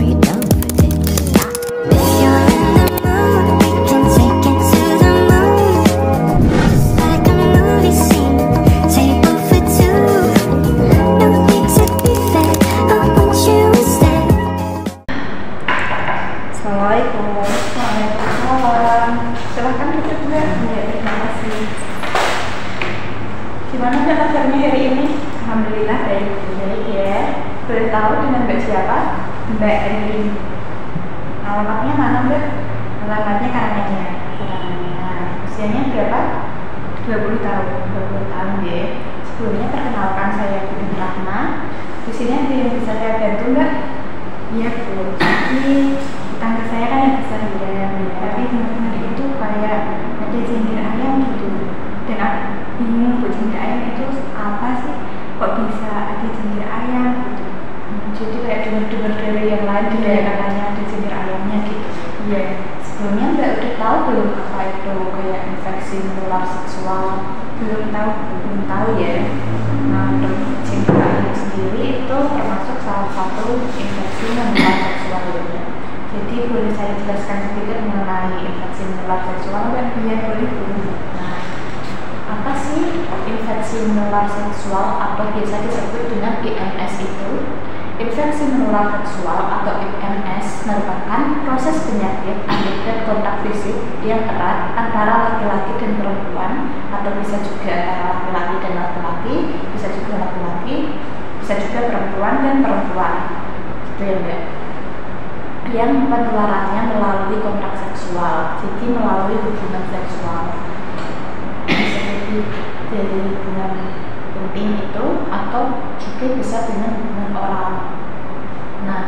Are you down for this? If you're in the mood, we can take it to the moon. Just like a movie scene, table for two. No need to be fair, I want you instead. Assalamualaikum. Waalaikumsalam. Silahkan duduk Mbak. Ya, terima kasih. Gimana Mbak kabarnya hari ini? Alhamdulillah baik ya. Boleh tahu dengan Mbak siapa? Mbak Erin. Alamatnya mana Mbak? Alamatnya Karanganyar. Usianya berapa? 20 tahun. 20 tahun ya. Sebelumnya perkenalkan saya Budi Rahma. Di sini ada yang bisa saya bantu Mbak? Iya Bu. Jadi tangga saya kan yang besar ya. Tapi teman-teman itu kayak ada cengkir ayam gitu. Dan aku bingung Bu, cengkir ayam itu apa sih? Kok bisa ada cengkir ayam gitu? Jadi kayak dengar-dengar dari yang lain juga katanya ada cengkir ayamnya gitu. Iya. Sebelumnya Mbak udah tahu belum apa itu kayak infeksi menular seksual? Belum tahu ya. Nah, untuk cengkir ayam sendiri itu termasuk salah satu infeksi menular seksual ya. Jadi boleh saya jelaskan sedikit mengenai infeksi menular seksual Mbak? Iya boleh Bu. Nah, apa sih infeksi menular seksual atau biasa disebut dengan IMS itu? Infeksi menular seksual atau IMS merupakan proses penyakit akibat kontak fisik yang erat antara laki-laki dan perempuan, atau bisa juga antara laki-laki dan laki-laki, bisa juga laki-laki, bisa juga perempuan dan perempuan. Gitu ya Mbak. Yang penularannya melalui kontak seksual, jadi melalui hubungan seksual. Bisa jadi dari hubungan intim itu, atau juga bisa dengan hubungan oral. Nah,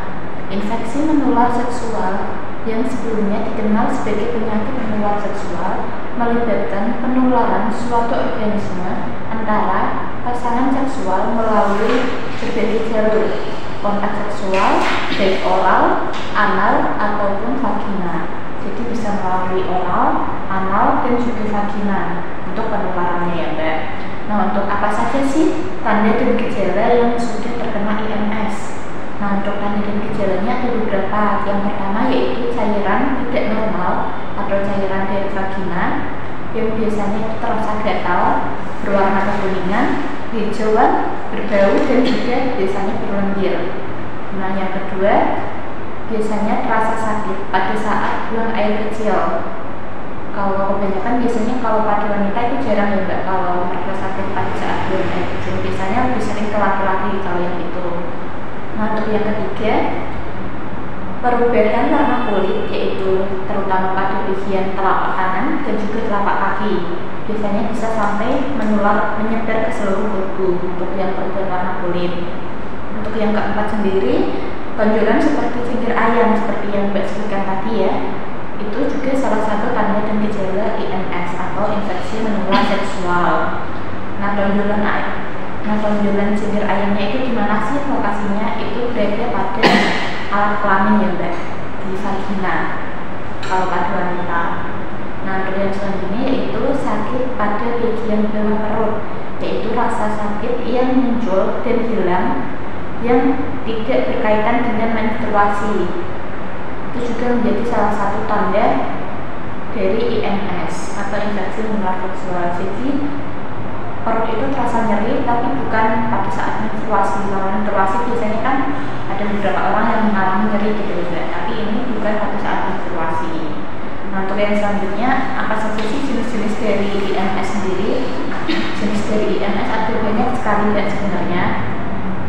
infeksi menular seksual yang sebelumnya dikenal sebagai penyakit menular seksual melibatkan penularan suatu organisme antara pasangan seksual melalui berbagai jalur kontak seksual, baik oral, anal, ataupun vagina. Jadi bisa melalui oral, anal, dan juga vagina untuk penularannya ya Mbak. Nah, untuk apa saja sih tanda dan gejala yang sudah terkena IMS? Nah, untuk tanda dan gejalanya ada beberapa. Yang pertama yaitu cairan tidak normal atau cairan dari vagina yang biasanya itu terasa gatal, berwarna kekuningan, hijauan, berbau, dan juga biasanya berlendir. Nah, yang kedua biasanya terasa sakit pada saat buang air kecil. Kalau kebanyakan biasanya kalau pada wanita itu jarang ya Mbak, kalau merasa sakit pada saat buang air kecil, biasanya lebih sering ke laki-laki kalau yang itu. Nah, untuk yang ketiga, perubahan warna kulit, yaitu terutama pada bagian telapak tangan dan juga telapak kaki, biasanya bisa sampai menyebar ke seluruh tubuh untuk yang perubahan warna kulit. Untuk yang keempat sendiri, tonjolan seperti cengkir ayam seperti yang Mbak sebutkan tadi ya, itu juga salah satu tanda dan gejala IMS atau infeksi menular seksual. Nah, tonjolan cengkir ayamnya itu di mana sih lokasinya? Itu berada pada alat kelamin ya Mbak, di vagina kalau pada wanita. Nah, untuk yang selanjutnya yaitu sakit pada bagian bawah perut, yaitu rasa sakit yang muncul dan hilang yang tidak berkaitan dengan menstruasi. Itu juga menjadi salah satu tanda dari IMS atau infeksi menular seksual. Jadi perut itu terasa nyeri tapi bukan pada saat menstruasi. Kalau menstruasi biasanya kan ada beberapa orang yang mengalami nyeri gitu ya, tapi ini bukan pada saat menstruasi. Nah, untuk yang selanjutnya, apa saja sih jenis-jenis dari IMS sendiri? Jenis dari IMS ada banyak sekali Mbak sebenarnya.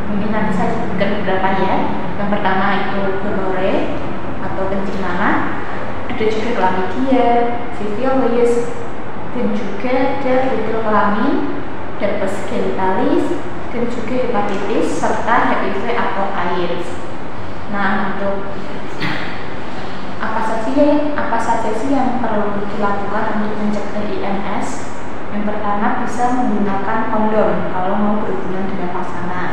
Mungkin nanti saya sebutkan beberapa ya. Yang pertama itu gonorrhea atau kencing nanah, ada juga chlamydia, syphilis, dan juga ada rubella kelamin, herpes genitalis, dan juga hepatitis serta HIV atau AIDS. Nah, untuk apa saja sih yang perlu dilakukan untuk mencegah IMS? Yang pertama bisa menggunakan kondom kalau mau berhubungan dengan pasangan.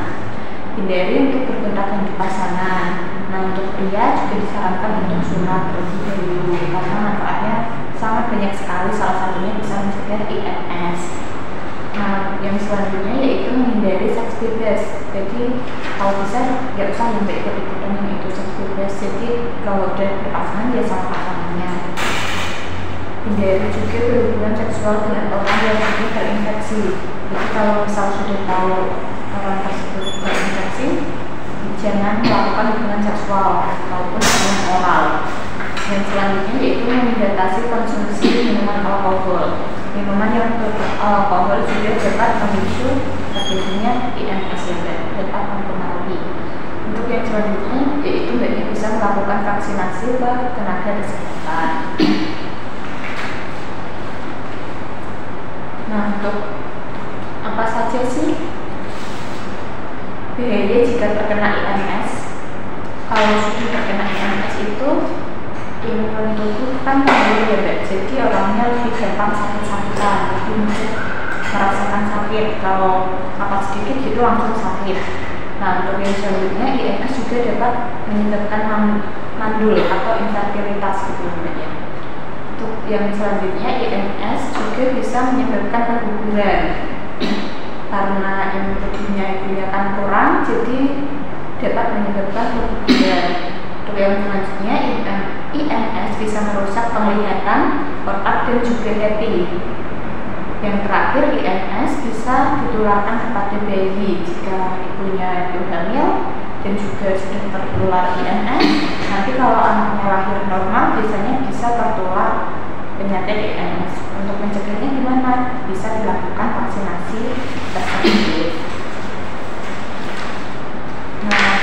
Hindari untuk berkontak dengan pasangan. Nah, untuk pria juga disarankan untuk sunat terlebih dahulu karena manfaatnya sangat banyak sekali, salah satunya bisa mencegah IMS. Nah, yang selanjutnya yaitu menghindari seks bebas. Jadi kalau bisa nggak usah yang ikut-ikutan yang itu seks bebas. Jadi kalau udah berpasangan ya sama pasangannya. Hindari juga berhubungan seksual dengan orang yang sudah terinfeksi. Jadi kalau misal sudah tahu orang tersebut terinfeksi, jangan melakukan hubungan seksual maupun hubungan oral. Yang selanjutnya yaitu membatasi konsumsi minuman alkohol. Minuman yang beralkohol juga dapat memicu terjadinya IMS yang dapat mempengaruhi. Untuk yang selanjutnya yaitu mbaknya bisa melakukan vaksinasi ke tenaga kesehatan. Nah, untuk apa saja sih bahaya jika terkena IMS? Kalau sudah terkena IMS itu imun tubuh kan menurun ya Mbak, jadi orangnya lebih gampang sakit-sakitan, lebih mudah merasakan sakit. Kalau apa sedikit gitu langsung sakit. Nah, untuk yang selanjutnya IMS juga dapat menyebabkan mandul atau infertilitas gitu Mbak ya. Untuk yang selanjutnya IMS juga bisa menyebabkan keguguran karena imun tubuhnya itu kan kurang, jadi dapat menyebabkan keguguran. Untuk yang selanjutnya IMS bisa merusak penglihatan, otak dan juga hati. Yang terakhir IMS bisa ditularkan kepada bayi jika ibunya itu hamil dan juga sudah tertular IMS. Nanti kalau anaknya lahir normal biasanya bisa tertular penyakit IMS. Untuk mencegahnya gimana? Bisa dilakukan vaksinasi tersebut. Nah,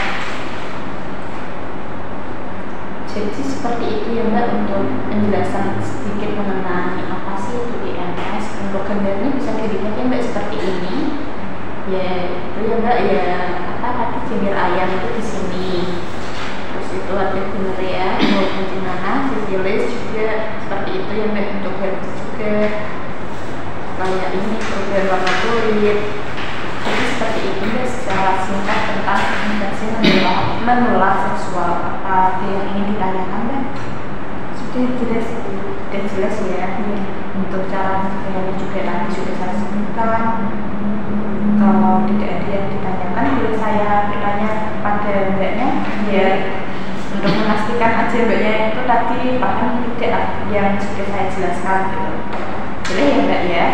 jadi seperti itu ya Mbak untuk penjelasan sedikit mengenai apa sih itu IMS. Untuk gambarnya bisa dilihat ya Mbak seperti ini. Ya itu ya Mbak ya apa tadi jenis ayam itu di sini. Terus itu ada gonorrhea, pneumonia, sifilis juga seperti itu ya Mbak. Untuk herpes juga kayak ini program warna kulit. Jadi seperti itu Mbak secara singkat tentang infeksi menular seksual. Apa yang ingin ditanyakan Mbak? Sudah jelas ya. Untuk cara mencegahnya juga tadi sudah saya sebutkan. Kalau tidak ada yang ditanyakan boleh saya bertanya kepada Mbaknya biar untuk memastikan aja Mbaknya itu tadi paham tidak yang sudah saya jelaskan gitu. Boleh ya Mbak ya?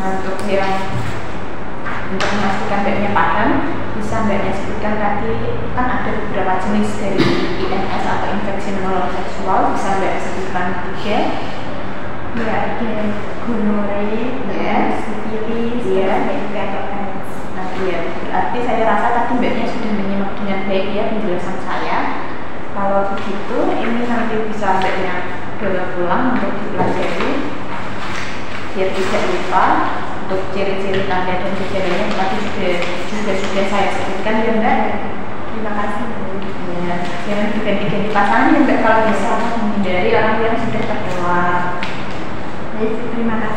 Nah, untuk memastikan Mbaknya paham, bisa Mbaknya sebutkan tadi kan ada beberapa jenis dari IMS atau infeksi menular seksual. Bisa Mbak sebutkan 3. Ya, ada gonorrhea, Ya, sifilis, ya. dan juga herpes. Nah, iya. Berarti saya rasa tadi Mbaknya sudah menyimak dengan baik ya penjelasan saya. Kalau begitu, ini nanti bisa Mbaknya bawa pulang untuk dipelajari biar tidak lupa. Untuk ciri-ciri tanda dan gejalanya tadi juga sudah saya sebutkan ya Mbak. Terima kasih Bu. Ya, jangan diganti-ganti pasangan ya Mbak kalau bisa menghindari orang yang sudah tertular. Baik, terima kasih.